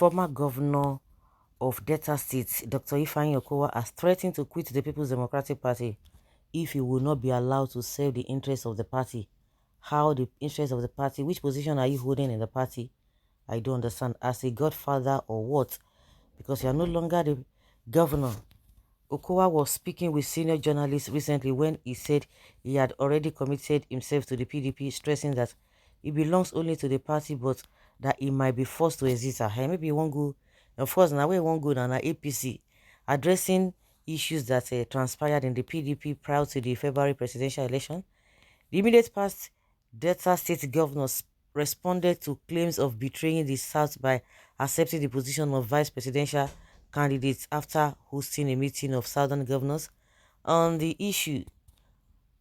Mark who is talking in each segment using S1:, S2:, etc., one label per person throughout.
S1: Former governor of Delta State, Dr. Ifeanyi Okowa, has threatened to quit the People's Democratic Party if he will not be allowed to serve the interests of the party. How the interests of the party? Which position are you holding in the party? I don't understand. As a godfather or what? Because you are no longer the governor. Okowa was speaking with senior journalists recently when he said he had already committed himself to the PDP, stressing that he belongs only to the party but that he might be forced to exit. Hey, maybe he won't go. Of course, now we won't go down APC, addressing issues that transpired in the PDP prior to the February presidential election. The immediate past Delta State governors responded to claims of betraying the South by accepting the position of vice presidential candidates after hosting a meeting of Southern governors. On the issue,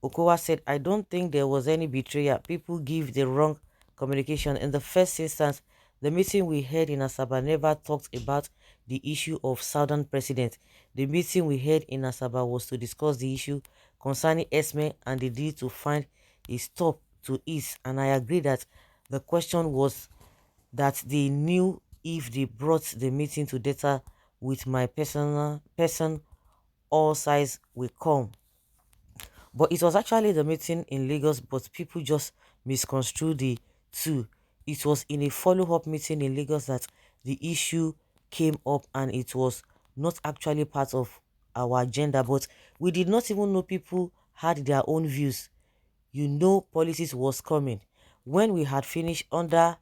S1: Okowa said, I don't think there was any betrayal. People give the wrong communication. In the first instance, the meeting we had in Asaba never talked about the issue of Southern president. The meeting we had in Asaba was to discuss the issue concerning Esme and the need to find a stop to it. And I agree that the question was that they knew if they brought the meeting to data with my person, all sides will come. But it was actually the meeting in Lagos, but people just misconstrued the two. It was in a follow-up meeting in Lagos that the issue came up, and it was not actually part of our agenda. But we did not even know people had their own views. You know, policies was coming. When we had finished under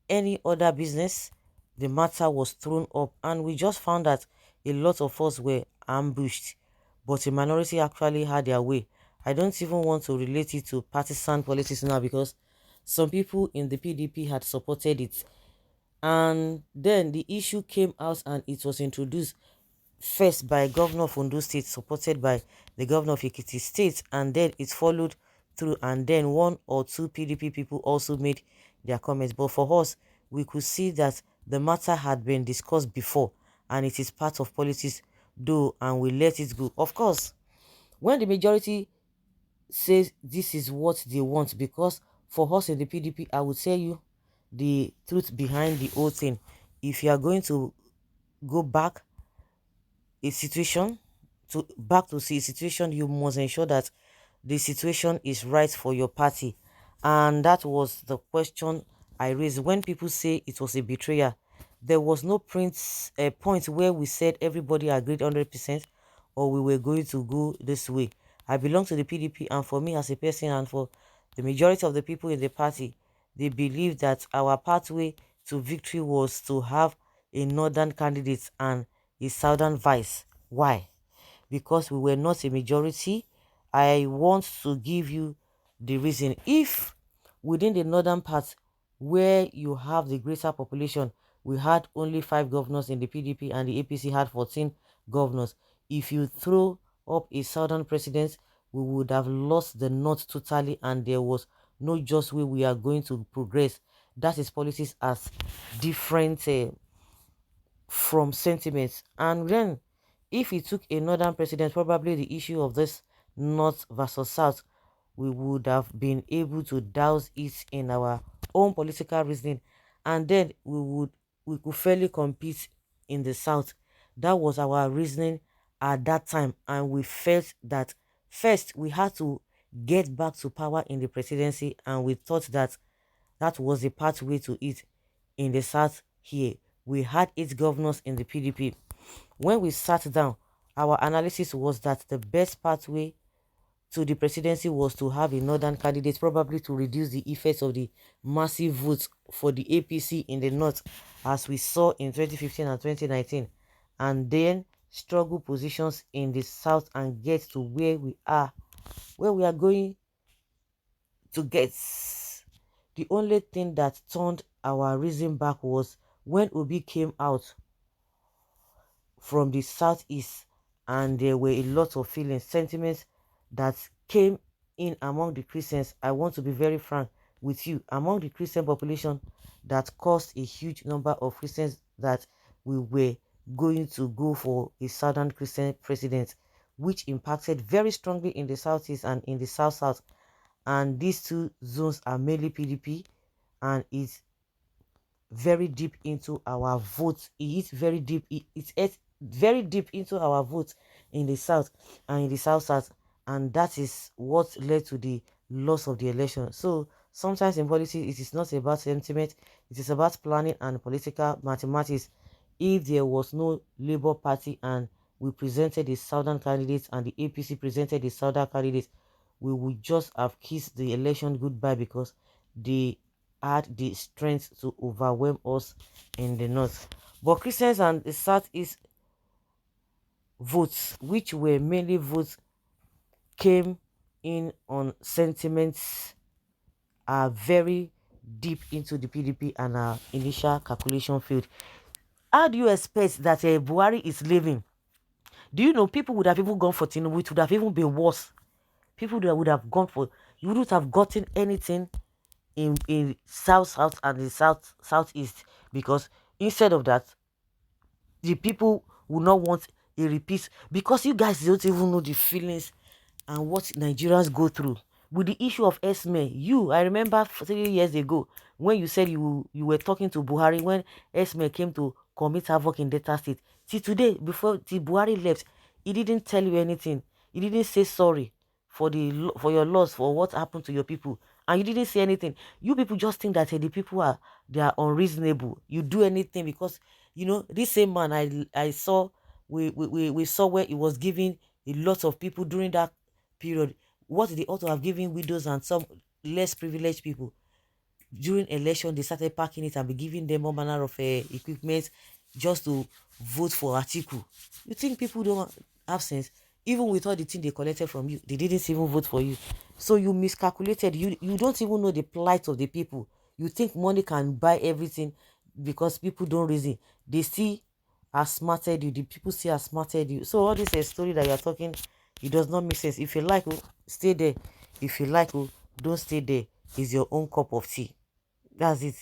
S1: any other business, the matter was thrown up, and we just found that a lot of us were ambushed, but a minority actually had their way. I don't even want to relate it to partisan politics now because some people in the PDP had supported it, and then the issue came out and it was introduced first by Governor of Ondo State, supported by the Governor of Ekiti State, and then it followed through, and then one or two PDP people also made their comments. But for us, we could see that the matter had been discussed before, and it is part of politics, though, and we let it go. Of course, when the majority says this is what they want, because for us in the PDP, I will tell you the truth behind the whole thing. If you are going to go back a situation to see a situation, you must ensure that the situation is right for your party. And that was the question I raised. When people say it was a betrayal, there was no point where we said everybody agreed 100% or we were going to go this way. I belong to the PDP, and for me as a person and for the majority of the people in the party, they believe that our pathway to victory was to have a northern candidate and a southern vice. Why? Because we were not a majority. I want to give you the reason. If within the northern part where you have the greater population, we had only 5 governors in the PDP and the APC had 14 governors. If you throw up a southern president, we would have lost the north totally, and there was no just way we are going to progress. That is politics as different from sentiments. And then if he took a northern president, probably the issue of this north versus south, we would have been able to douse it in our own political reasoning, and then we could fairly compete in the south. That was our reasoning at that time, and we felt that first we had to get back to power in the presidency, and we thought that that was the pathway to it. In the south here, we had 8 governors in the PDP. When we sat down, our analysis was that the best pathway to the presidency was to have a northern candidate, probably to reduce the effects of the massive votes for the APC in the north, as we saw in 2015 and 2019, and then struggle positions in the south and get to where we are going to get. The only thing that turned our reason back was when Obi came out from the southeast, and there were a lot of feelings, sentiments that came in among the Christians. I want to be very frank with you, among the Christian population, that caused a huge number of Christians that we were going to go for a southern Christian president, which impacted very strongly in the southeast and in the south. And these two zones are mainly PDP, and it very deep into our votes. It eats very deep. It ate very deep into our votes in the south and in the south, and that is what led to the loss of the election. So sometimes in politics, it is not about sentiment; it is about planning and political mathematics. If there was no Labour Party and we presented the southern candidates and the APC presented the southern candidates, we would just have kissed the election goodbye because they had the strength to overwhelm us in the north. But Christians and the southeast votes, which were mainly votes, came in on sentiments, are very deep into the PDP and our initial calculation field. How do you expect that Buhari is leaving? Do you know people would have even gone for Tinubu? It would have even been worse. People that would have gone for, you wouldn't have gotten anything in south and the southeast, because instead of that, the people will not want a repeat, because you guys don't even know the feelings and what Nigerians go through with the issue of Esme. I remember 3 years ago when you said you were talking to Buhari when Esme came to commit havoc in Delta State. Till today, before the Buhari left, he didn't tell you anything. He didn't say sorry for your loss, for what happened to your people, and you didn't say anything. You people just think that the people they are unreasonable. You do anything because this same man I saw, we saw where he was giving a lot of people during that period what they ought to have given widows and some less privileged people. During election, they started packing it and be giving them all manner of equipment just to vote for Atiku. You think people don't have sense? Even with all the thing they collected from you, they didn't even vote for you. So you miscalculated. You don't even know the plight of the people. You think money can buy everything because people don't reason. They see smarted you. The people see smarted you. So all this is a story that you're talking, it does not make sense. If you like, stay there. If you like, don't stay there. It's your own cup of tea. That's it.